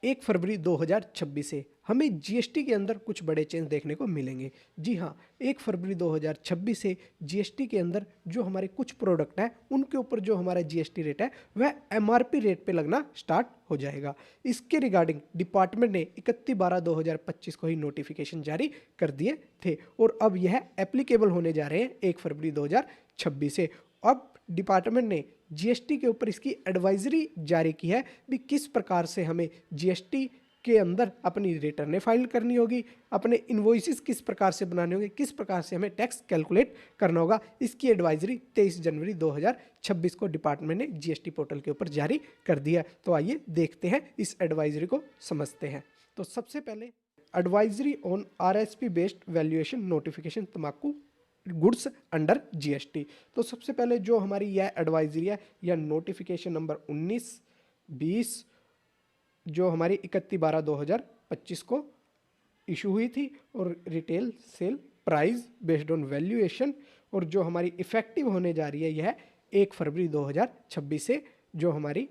1 फरवरी 2026 से हमें जीएसटी के अंदर कुछ बड़े चेंज देखने को मिलेंगे। जी हाँ, 1 फरवरी 2026 से जीएसटी के अंदर जो हमारे कुछ प्रोडक्ट हैं उनके ऊपर जो हमारा जीएसटी रेट है वह एमआरपी रेट पे लगना स्टार्ट हो जाएगा। इसके रिगार्डिंग डिपार्टमेंट ने 31/12/2025 को ही नोटिफिकेशन जारी कर दिए थे और अब यह एप्लीकेबल होने जा रहे हैं 1 फरवरी 2026 से। अब डिपार्टमेंट ने जीएसटी के ऊपर इसकी एडवाइजरी जारी की है भी किस प्रकार से हमें जीएसटी के अंदर अपनी रिटर्नें फाइल करनी होगी, अपने इन्वॉइसेस किस प्रकार से बनाने होंगे, किस प्रकार से हमें टैक्स कैलकुलेट करना होगा। इसकी एडवाइजरी 23 जनवरी 2026 को डिपार्टमेंट ने जीएसटी पोर्टल के ऊपर जारी कर दिया। तो आइए देखते हैं इस एडवाइजरी को समझते हैं। तो सबसे पहले advisory on RSP based valuation notification तंबाकू गुड्स अंडर जीएसटी। तो सबसे पहले जो हमारी यह एडवाइजरी है यह नोटिफिकेशन नंबर 19/20 जो हमारी 31/12/2025 को इशू हुई थी और retail sale price based on valuation और जो हमारी इफेक्टिव होने जा रही है यह 1 फरवरी 2026 से जो हमारी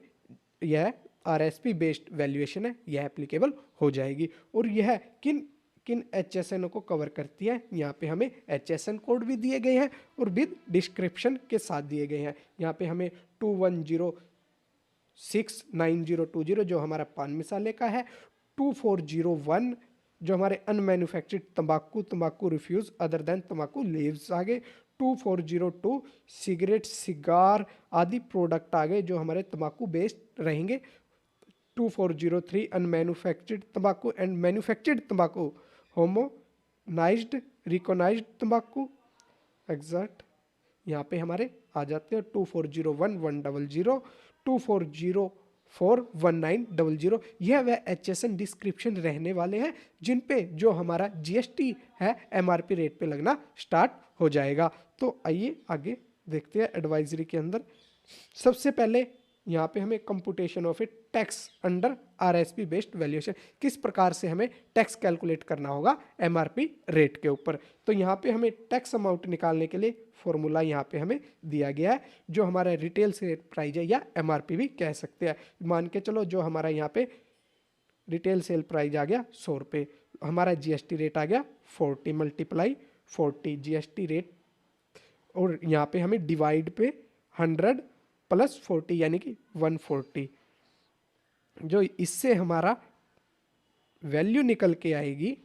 यह आरएसपी बेस्ड वैल्यूएशन है यह एप्लीकेबल हो जाएगी। और यह किन किन एचएसएन को कवर करती है, यहाँ पे हमें एचएसएन कोड भी दिए गए हैं और विद डिस्क्रिप्शन के साथ दिए गए हैं। यहाँ पे हमें 21069020 जो हमारा पान मिसाले का है, 2401 जो हमारे अनमैन्युफैक्चर्ड तंबाकू, तंबाकू रिफ्यूज अदर देन तंबाकू लीव्स आ गए, 2402 सिगरेट, सिगार आदि प्रोडक्ट आ गए जो हमारे तंबाकू बेस्ड रहेंगे, 2403 अनमैन्युफैक्चर्ड तंबाकू एंड मैन्युफैक्चर्ड तंबाकू, होमोनाइज्ड रिकोनाइज्ड तंबाकू एग्जैक्ट यहाँ पे हमारे आ जाते हैं 2401 2404 यह वह एचएसएन डिस्क्रिप्शन रहने वाले हैं जिन पे जो हमारा जीएसटी है एमआरपी रेट पे लगना स्टार्ट हो जाएगा। तो आइए आगे देखते हैं एडवाइजरी के अंदर। सबसे पहले यहाँ पे हमें computation of A tax under RSP based valuation किस प्रकार से हमें टैक्स कैलकुलेट करना होगा एमआरपी रेट के ऊपर। तो यहाँ पे हमें टैक्स अमाउंट निकालने के लिए फॉर्मूला यहाँ पे हमें दिया गया है जो हमारा रिटेल सेल प्राइस है या एमआरपी भी कह सकते हैं। मान के चलो जो हमारा यहाँ पे रिटेल सेल प्राइस आ गया 100 रुपये, हमारा जीएसटी रेट आ गया 40 × 40 जीएसटी रेट और यहाँ पे हमें डिवाइड पे 100 + 40 यानी कि 140 जो इससे हमारा वैल्यू निकल के आएगी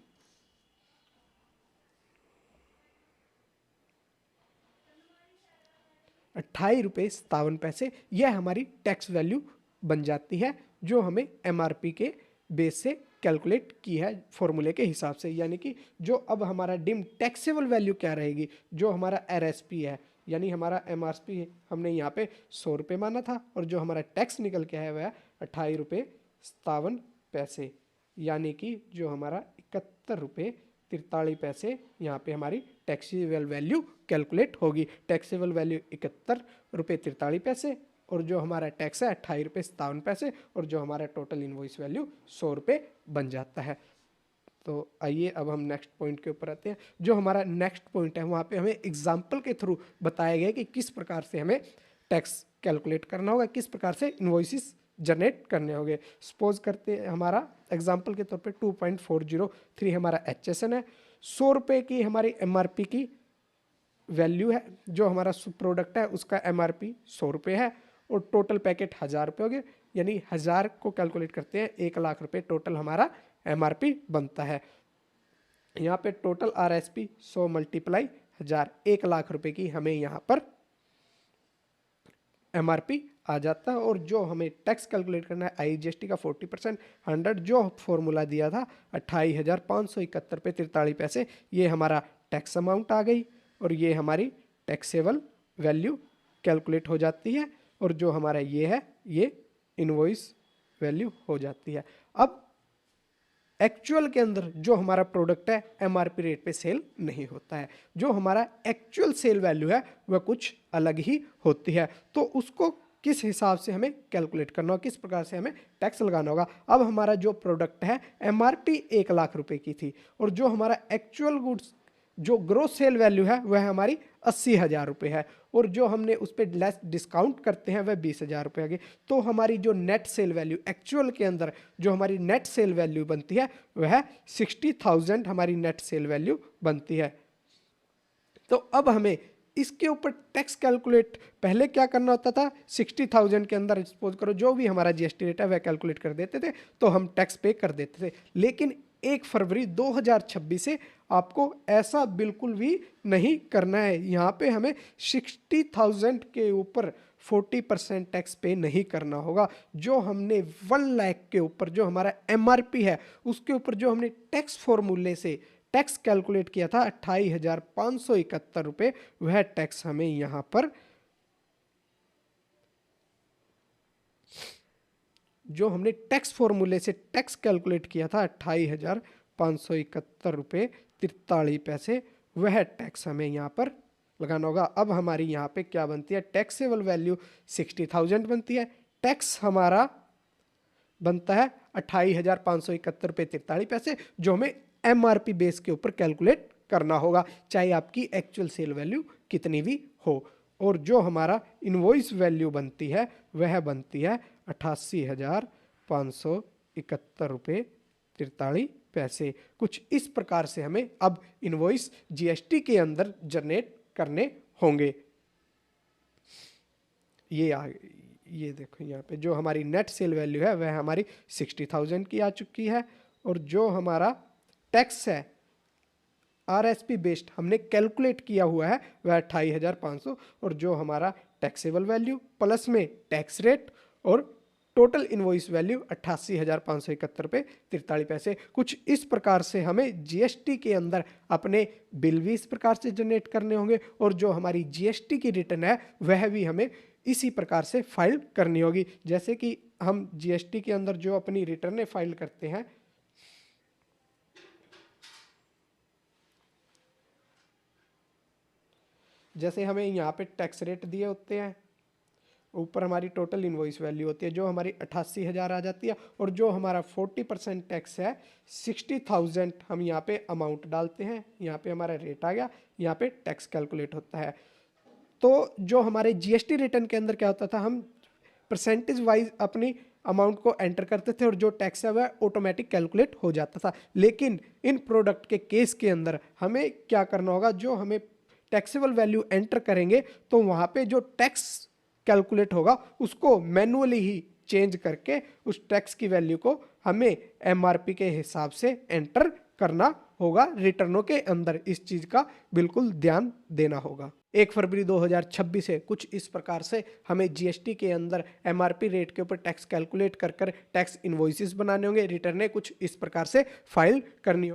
28.57 यह हमारी टैक्स वैल्यू बन जाती है जो हमें एमआरपी के बेस से कैलकुलेट की है फॉर्मूले के हिसाब से। यानी कि जो अब हमारा डिम टैक्सेबल वैल्यू क्या रहेगी, जो हमारा आरएसपी है यानी हमारा एमआरपी हमने यहाँ पे 100 रुपये माना था और जो हमारा टैक्स निकल के आया वह 28.57 यानी कि जो हमारा 71.43 यहाँ पे हमारी टैक्सेबल वैल्यू कैलकुलेट होगी। टैक्सेबल वैल्यू 71.43 और जो हमारा टैक्स है 28.57 और जो हमारा टोटल इनवॉइस वैल्यू 100 रुपये बन जाता है। तो आइए अब हम नेक्स्ट पॉइंट के ऊपर आते हैं। जो हमारा नेक्स्ट पॉइंट है वहाँ पे हमें एग्जाम्पल के थ्रू बताया गया कि किस प्रकार से हमें टैक्स कैलकुलेट करना होगा, किस प्रकार से इन्वॉइसेस जनरेट करने होंगे। सपोज करते हैं हमारा एग्जाम्पल के तौर पे 2.403 हमारा एचएसएन है, 100 रुपये की हमारी एमआरपी की वैल्यू है, जो हमारा प्रोडक्ट है उसका एमआरपी 100 रुपये है और टोटल पैकेट 1000 रुपये हो गए, यानी 1000 को कैलकुलेट करते हैं 1 लाख रुपये टोटल हमारा एमआरपी बनता है। यहाँ पे टोटल आरएसपी 100 × 1000 1 लाख रुपए की हमें यहाँ पर एमआरपी आ जाता है और जो हमें टैक्स कैलकुलेट करना है आईजीएसटी का 40% 100 जो फॉर्मूला दिया था 28,571.43 ये हमारा टैक्स अमाउंट आ गई और ये हमारी टैक्सेबल वैल्यू कैलकुलेट हो जाती है और जो हमारा ये है ये इनवॉइस वैल्यू हो जाती है। अब एक्चुअल के अंदर जो हमारा प्रोडक्ट है एमआरपी रेट पे सेल नहीं होता है, जो हमारा एक्चुअल सेल वैल्यू है वह कुछ अलग ही होती है। तो उसको किस हिसाब से हमें कैलकुलेट करना होगा, किस प्रकार से हमें टैक्स लगाना होगा। अब हमारा जो प्रोडक्ट है एमआरपी 1 लाख रुपए की थी और जो हमारा एक्चुअल गुड्स जो ग्रोस सेल वैल्यू है वह हमारी 80,000 रुपये है, और जो हमने उस पर लेस डिस्काउंट करते हैं वह 20,000 रुपये आगे। तो हमारी जो नेट सेल वैल्यू एक्चुअल के अंदर जो हमारी नेट सेल वैल्यू बनती है वह 60,000 हमारी नेट सेल वैल्यू बनती है। तो अब हमें इसके ऊपर टैक्स कैलकुलेट पहले क्या करना होता था, 60,000 के अंदर सपोज करो जो भी हमारा जीएसटी रेट है वह कैलकुलेट कर देते थे, तो हम टैक्स पे कर देते थे। लेकिन 1 फरवरी 2026 से आपको ऐसा बिल्कुल भी नहीं करना है। यहाँ पे हमें 60,000 के ऊपर 40% टैक्स पे नहीं करना होगा। जो हमने 1 लाख के ऊपर जो हमारा एमआरपी है उसके ऊपर जो हमने टैक्स फॉर्मूले से टैक्स कैलकुलेट किया था 28,571 रुपये, वह टैक्स हमें यहाँ पर जो हमने टैक्स फॉर्मूले से टैक्स कैलकुलेट किया था 28,571 रुपये 43 पैसे, वह टैक्स हमें यहाँ पर लगाना होगा। अब हमारी यहाँ पे क्या बनती है, टैक्सेबल वैल्यू 60,000 बनती है, टैक्स हमारा बनता है 28,571 रुपये 43 पैसे, जो हमें एमआरपी बेस के ऊपर कैलकुलेट करना होगा, चाहे आपकी एक्चुअल सेल वैल्यू कितनी भी हो। और जो हमारा इनवॉइस वैल्यू बनती है वह बनती है 88,571 रुपये 43 पैसे। कुछ इस प्रकार से हमें अब इनवॉइस जीएसटी के अंदर जनरेट करने होंगे। ये देखो यहाँ पे जो हमारी नेट सेल वैल्यू है वह हमारी 60,000 की आ चुकी है, और जो हमारा टैक्स है आरएसपी बेस्ड हमने कैलकुलेट किया हुआ है वह 28,500, और जो हमारा टैक्सेबल वैल्यू प्लस में टैक्स रेट और टोटल इनवॉइस वैल्यू 88,571 रुपये 43 पैसे। कुछ इस प्रकार से हमें जीएसटी के अंदर अपने बिल भी इस प्रकार से जनरेट करने होंगे, और जो हमारी जीएसटी की रिटर्न है वह भी हमें इसी प्रकार से फाइल करनी होगी। जैसे कि हम जीएसटी के अंदर जो अपनी रिटर्नें फाइल करते हैं, जैसे हमें यहाँ पे टैक्स रेट दिए होते हैं, ऊपर हमारी टोटल इनवॉइस वैल्यू होती है जो हमारी 88,000 आ जाती है, और जो हमारा 40% टैक्स है 60,000 हम यहाँ पे अमाउंट डालते हैं, यहाँ पे हमारा रेट आ गया, यहाँ पे टैक्स कैलकुलेट होता है। तो जो हमारे जीएसटी रिटर्न के अंदर क्या होता था, हम परसेंटेज वाइज अपनी अमाउंट को एंटर करते थे और जो टैक्स है वह ऑटोमेटिक कैलकुलेट हो जाता था। लेकिन इन प्रोडक्ट के केस के अंदर हमें क्या करना होगा, जो हमें टैक्सेबल वैल्यू एंटर करेंगे तो वहाँ पे जो टैक्स कैलकुलेट होगा उसको मैनुअली ही चेंज करके उस टैक्स की वैल्यू को हमें एमआरपी के हिसाब से एंटर करना होगा रिटर्नों के अंदर। इस चीज का बिल्कुल ध्यान देना होगा। 1 फरवरी 2026 से कुछ इस प्रकार से हमें जीएसटी के अंदर एमआरपी रेट के ऊपर टैक्स कैलकुलेट कर टैक्स इनवॉइसेस बनाने होंगे, रिटर्नें कुछ इस प्रकार से फाइल करनी होंगी।